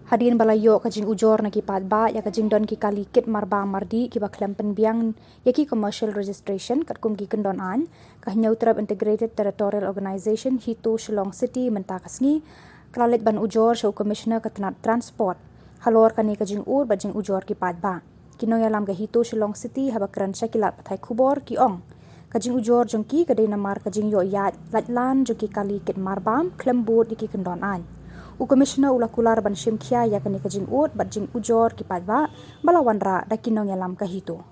Hadin balayo kajing ujor na kipat ba ya kajing don ki kalikit marba mardi ki baklem penbiang ya ki commercial registration kat kum ki kendon an kahnya utrap integrated territorial organization Hito Shillong city mentakasngi kelalit ban ujor show commissioner ketenat transport halor kani kajing ur bajing ujor kipat ba kinong yalam ga Hito Shillong city habakran syakilat patai Khubor ki ong kajing ujor jongki kadai namar kajing yo yat latlan jongki kalikit marbam klembut ki kendon an Commissioner ulah kular ban shim khia ya kani kajing ut bat jing ujor ki padwa balawan ra dakinong yalam kahito.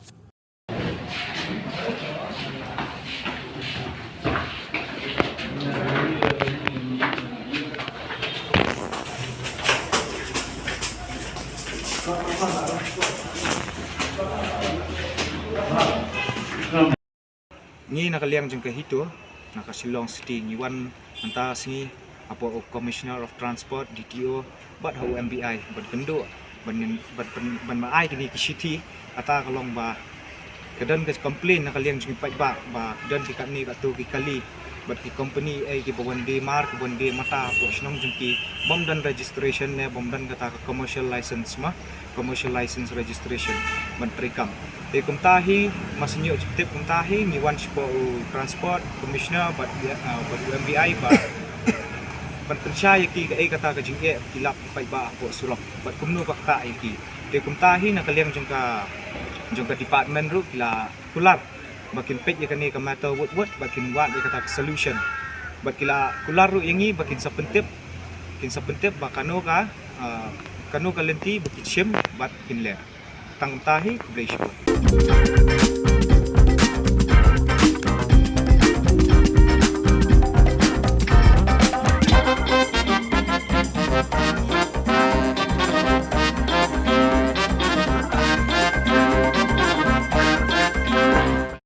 Ni nakaliang jeng kahito naka Shillong city ngiwan antas ni apa Commissioner of Transport DTO bat hau MBI bat kendo ban maai kini ki city ata kalong ba kedan ke complain nakaliang jeng pai ba kedan ki kat ni kat tu ki kali bat ki company ai ki bawande mar ki bawande mata apa snong jeng ki bom dan registration ne bom dan kata commercial license commercial license registration ban perikam kum tahi masinyo tip kum tahi ni wan spo transport commissioner bat MBI ba ban percaya ki ai kata ka jingge kilap pai ba ko sulok bat kumno ka ta ai ki te kum tahi nakaliang jengka department ru kila kular bakin pet ya kani ka matter what bakin wat ya kata solution bat kila kular ru yangi bakin sapentip ba kano ka lenti bakin shim bat kin le tang tahi blesho